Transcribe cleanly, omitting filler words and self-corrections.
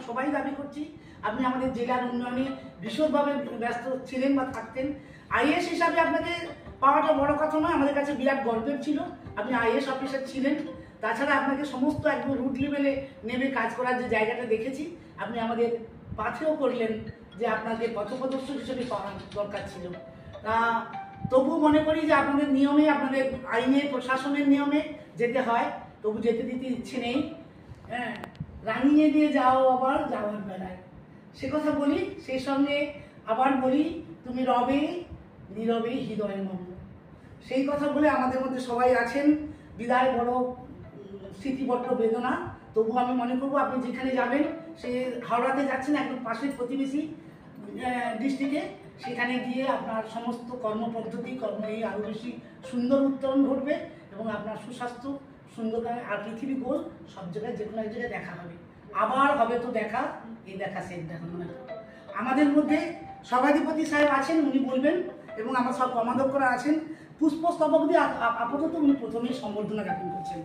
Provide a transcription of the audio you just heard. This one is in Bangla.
সবাই দাবি করছি আপনি আমাদের জেলার উন্নয়নে ভীষণভাবে ব্যস্ত ছিলেন বা থাকতেন। আইএস হিসাবে আপনাকে পাওয়াটা বড় কথা নয়, আমাদের কাছে বিরাট গর্বের ছিল। আপনি আইএস অফিসার ছিলেন, তাছাড়া আপনাকে সমস্ত একদম রুট লেভেলে নেমে কাজ করার যে জায়গাটা দেখেছি, আপনি আমাদের পাথেও করলেন যে আপনাকে পথপ্রদর্শক হিসেবে পাওয়া দরকার ছিল। তবু মনে করি যে আপনাদের নিয়মে, আপনাদের আইনে, প্রশাসনের নিয়মে যেতে হয়, তবু যেতে দিতে ইচ্ছে নেই। হ্যাঁ, রানিয়ে দিয়ে যাও আবার যাওয়ার বেলায়, সে কথা বলি। সেই সঙ্গে আবার বলি, তুমি রবে নীরবে হৃদয়ের মগ্ন, সেই কথা বলে আমাদের মধ্যে সবাই আছেন। বিদায় বড় স্মৃতিবদ্ধ বেদনা, তবু আমি মনে করবো আপনি যেখানে যাবেন, সে হাওড়াতে যাচ্ছেন, একদম পাশের প্রতিবেশী ডিস্ট্রিক্টে, সেখানে গিয়ে আপনার সমস্ত কর্মপদ্ধতি আরও বেশি সুন্দর উত্তরণ ঘটবে এবং আপনার সুস্বাস্থ্য সুন্দর আর পৃথিবী গোল সব জায়গায় যে কোনো এক জায়গায় দেখা হবে। আবার হবে তো দেখা, এই দেখা শেষ দেখা নয়। আমাদের মধ্যে সভাধিপতি সাহেব আছেন, উনি বলবেন, এবং আমার সব কমাধ্যক্ষরা আছেন। পুষ্পস্তবক দিয়ে আপাতত উনি প্রথমেই সম্বর্ধনা জ্ঞাপন করছেন।